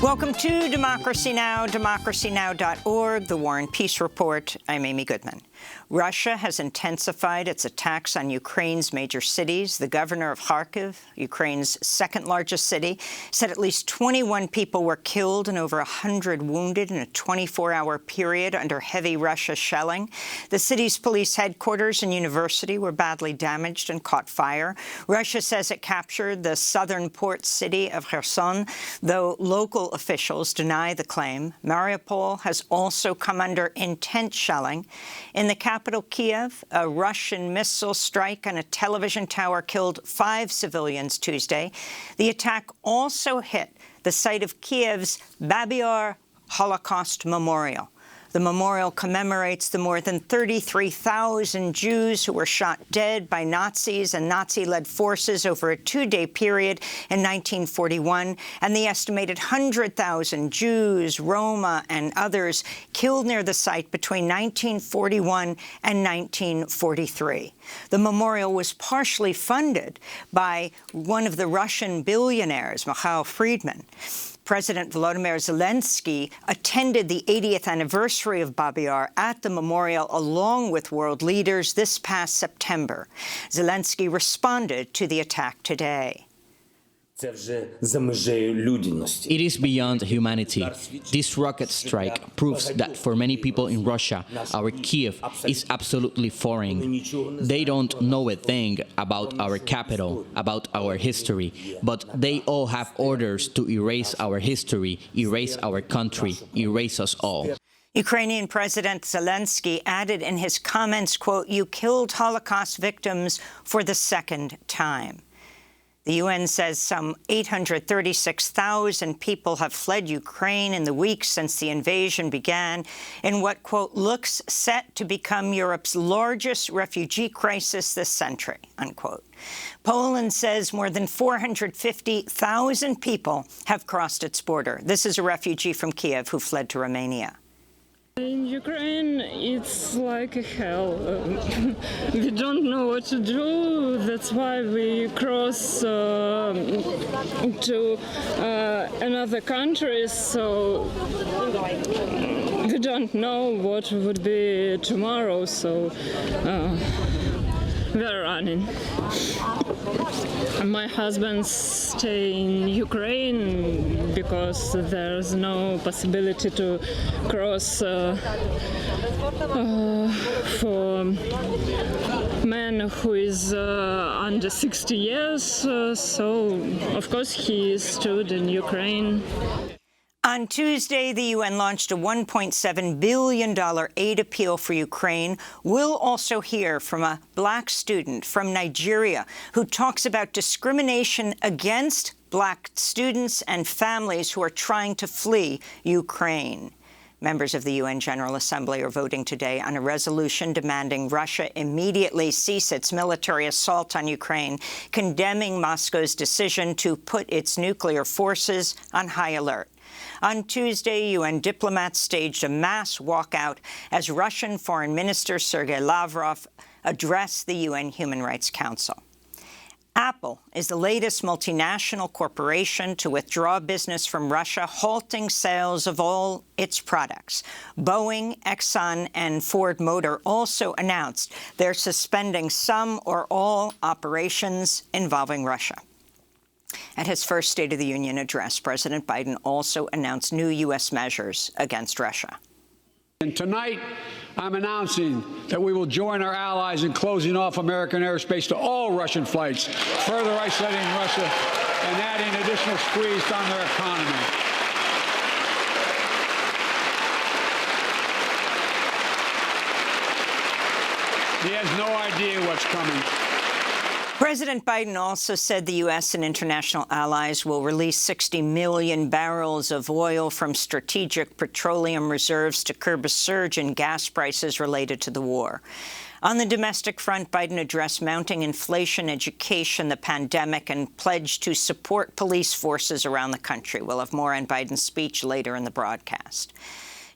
Welcome to Democracy Now!, democracynow.org, the War and Peace Report. I'm Amy Goodman. Russia has intensified its attacks on Ukraine's major cities. The governor of Kharkiv, Ukraine's second-largest city, said at least 21 people were killed and over 100 wounded in a 24-hour period under heavy Russia shelling. The city's police headquarters and university were badly damaged and caught fire. Russia says it captured the southern port city of Kherson, though local officials deny the claim. Mariupol has also come under intense shelling. In the capital, Kiev, a Russian missile strike on a television tower killed 5 civilians Tuesday. The attack also hit the site of Kiev's Baby Yar Holocaust Memorial. The memorial commemorates the more than 33,000 Jews who were shot dead by Nazis and Nazi-led forces over a 2-day period in 1941, and the estimated 100,000 Jews, Roma, and others killed near the site between 1941 and 1943. The memorial was partially funded by one of the Russian billionaires, Mikhail Friedman. President Volodymyr Zelensky attended the 80th anniversary of Babi Yar at the memorial along with world leaders this past September. Zelensky responded to the attack today. It is beyond humanity. This rocket strike proves that for many people in Russia, our Kiev is absolutely foreign. They don't know a thing about our capital, about our history, but they all have orders to erase our history, erase our country, erase us all. Ukrainian President Zelensky added in his comments, quote, "You killed Holocaust victims for the second time." The UN says some 836,000 people have fled Ukraine in the weeks since the invasion began in what, quote, looks set to become Europe's largest refugee crisis this century, unquote. Poland says more than 450,000 people have crossed its border. This is a refugee from Kiev who fled to Romania. In Ukraine, it's like a hell. We don't know what to do. That's why we cross to another country. So we don't know what would be tomorrow. So we're running. My husband stays in Ukraine because there's no possibility to cross for man who is under 60 years. So, of course, he stood in Ukraine. On Tuesday, the UN launched a $1.7 billion aid appeal for Ukraine. We'll also hear from a black student from Nigeria who talks about discrimination against black students and families who are trying to flee Ukraine. Members of the UN General Assembly are voting today on a resolution demanding Russia immediately cease its military assault on Ukraine, condemning Moscow's decision to put its nuclear forces on high alert. On Tuesday, UN diplomats staged a mass walkout as Russian Foreign Minister Sergei Lavrov addressed the UN Human Rights Council. Apple is the latest multinational corporation to withdraw business from Russia, halting sales of all its products. Boeing, Exxon, and Ford Motor also announced they're suspending some or all operations involving Russia. At his first State of the Union address, President Biden also announced new U.S. measures against Russia. And tonight, I'm announcing that we will join our allies in closing off American airspace to all Russian flights, further isolating Russia and adding additional squeeze on their economy. He has no idea what's coming. President Biden also said the U.S. and international allies will release 60 million barrels of oil from strategic petroleum reserves to curb a surge in gas prices related to the war. On the domestic front, Biden addressed mounting inflation, education, the pandemic, and pledged to support police forces around the country. We'll have more on Biden's speech later in the broadcast.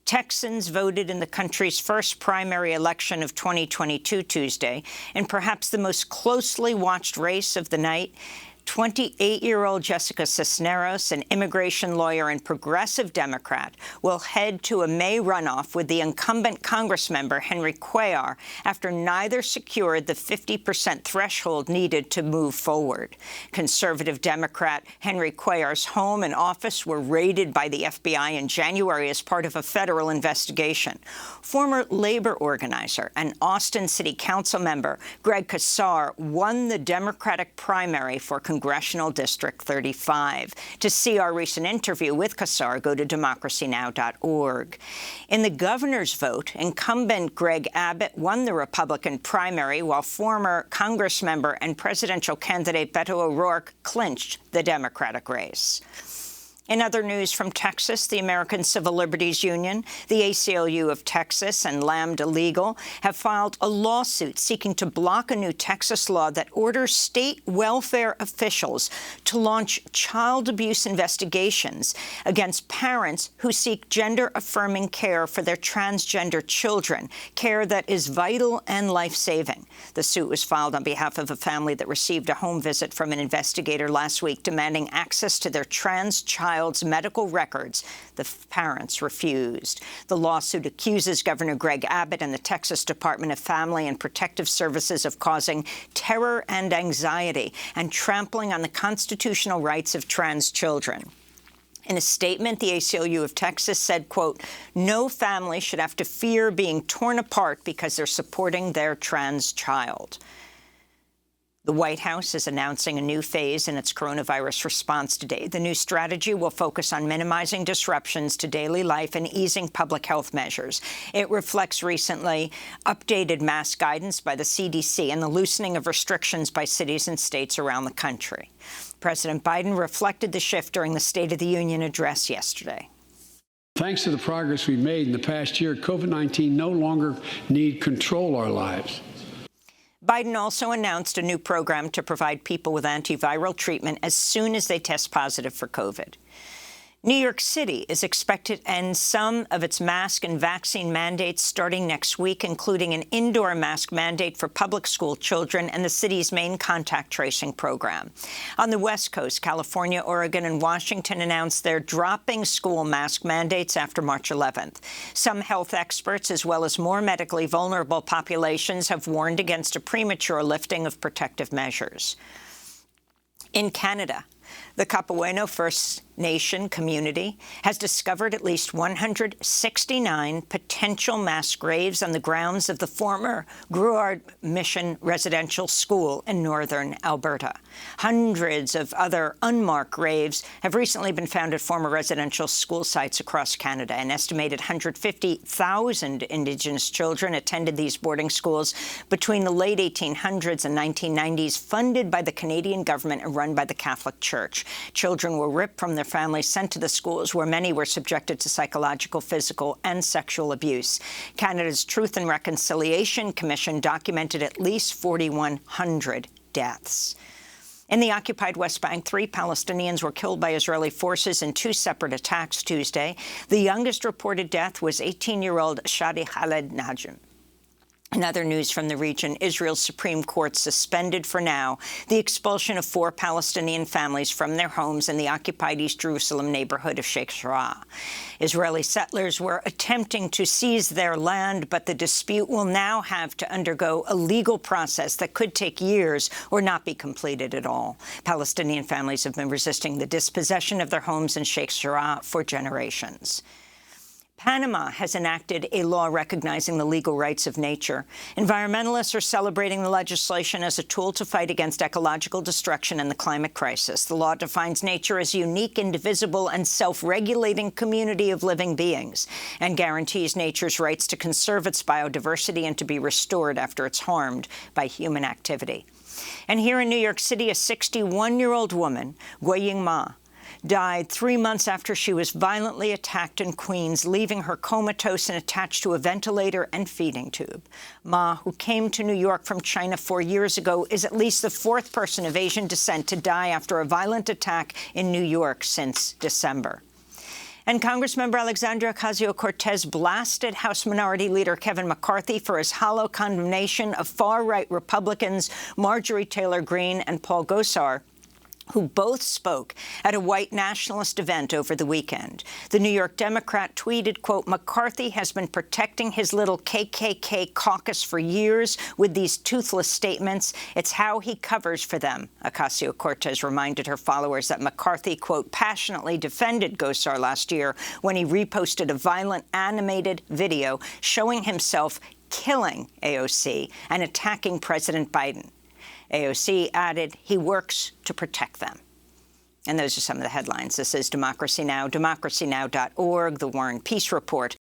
Texans voted in the country's first primary election of 2022 Tuesday, in perhaps the most closely watched race of the night. 28-year-old Jessica Cisneros, an immigration lawyer and progressive Democrat, will head to a May runoff with the incumbent Congressmember Henry Cuellar after neither secured the 50% threshold needed to move forward. Conservative Democrat Henry Cuellar's home and office were raided by the FBI in January as part of a federal investigation. Former labor organizer and Austin City Council member Greg Casar won the Democratic primary for Congressional District 35. To see our recent interview with Casar, go to democracynow.org. In the governor's vote, incumbent Greg Abbott won the Republican primary, while former Congressmember and presidential candidate Beto O'Rourke clinched the Democratic race. In other news from Texas, the American Civil Liberties Union, the ACLU of Texas, and Lambda Legal have filed a lawsuit seeking to block a new Texas law that orders state welfare officials to launch child abuse investigations against parents who seek gender-affirming care for their transgender children, care that is vital and life-saving. The suit was filed on behalf of a family that received a home visit from an investigator last week demanding access to their trans child's medical records. The parents refused. The lawsuit accuses Governor Greg Abbott and the Texas Department of Family and Protective Services of causing terror and anxiety and trampling on the constitutional rights of trans children. In a statement, the ACLU of Texas said, quote, "No family should have to fear being torn apart because they're supporting their trans child." The White House is announcing a new phase in its coronavirus response today. The new strategy will focus on minimizing disruptions to daily life and easing public health measures. It reflects recently updated mask guidance by the CDC and the loosening of restrictions by cities and states around the country. President Biden reflected the shift during the State of the Union address yesterday. Thanks to the progress we've made in the past year, COVID-19 no longer need control our lives. Biden also announced a new program to provide people with antiviral treatment as soon as they test positive for COVID. New York City is expected to end some of its mask and vaccine mandates starting next week, including an indoor mask mandate for public school children and the city's main contact tracing program. On the West Coast, California, Oregon, and Washington announced they're dropping school mask mandates after March 11th. Some health experts, as well as more medically vulnerable populations, have warned against a premature lifting of protective measures. In Canada, the Capuano First Nation community has discovered at least 169 potential mass graves on the grounds of the former Gruard Mission Residential School in northern Alberta. Hundreds of other unmarked graves have recently been found at former residential school sites across Canada. An estimated 150,000 Indigenous children attended these boarding schools between the late 1800s and 1990s, funded by the Canadian government and run by the Catholic Church. Children were ripped from their families, sent to the schools, where many were subjected to psychological, physical, and sexual abuse. Canada's Truth and Reconciliation Commission documented at least 4,100 deaths. In the occupied West Bank, 3 Palestinians were killed by Israeli forces in 2 separate attacks Tuesday. The youngest reported death was 18-year-old Shadi Khaled Najm. In other news from the region, Israel's Supreme Court suspended for now the expulsion of 4 Palestinian families from their homes in the occupied East Jerusalem neighborhood of Sheikh Jarrah. Israeli settlers were attempting to seize their land, but the dispute will now have to undergo a legal process that could take years or not be completed at all. Palestinian families have been resisting the dispossession of their homes in Sheikh Jarrah for generations. Panama has enacted a law recognizing the legal rights of nature. Environmentalists are celebrating the legislation as a tool to fight against ecological destruction and the climate crisis. The law defines nature as a unique, indivisible, and self-regulating community of living beings and guarantees nature's rights to conserve its biodiversity and to be restored after it's harmed by human activity. And here in New York City, a 61-year-old woman, Guiying Ma, died 3 months after she was violently attacked in Queens, leaving her comatose and attached to a ventilator and feeding tube. Ma, who came to New York from China 4 years ago, is at least the 4th person of Asian descent to die after a violent attack in New York since December. And Congressmember Alexandria Ocasio-Cortez blasted House Minority Leader Kevin McCarthy for his hollow condemnation of far-right Republicans Marjorie Taylor Greene and Paul Gosar, who both spoke at a white nationalist event over the weekend. The New York Democrat tweeted, quote, "McCarthy has been protecting his little KKK caucus for years with these toothless statements. It's how he covers for them." Ocasio-Cortez reminded her followers that McCarthy, quote, passionately defended Gosar last year when he reposted a violent animated video showing himself killing AOC and attacking President Biden. AOC added he works to protect them. And those are some of the headlines. This is Democracy Now!, democracynow.org, The War and Peace Report.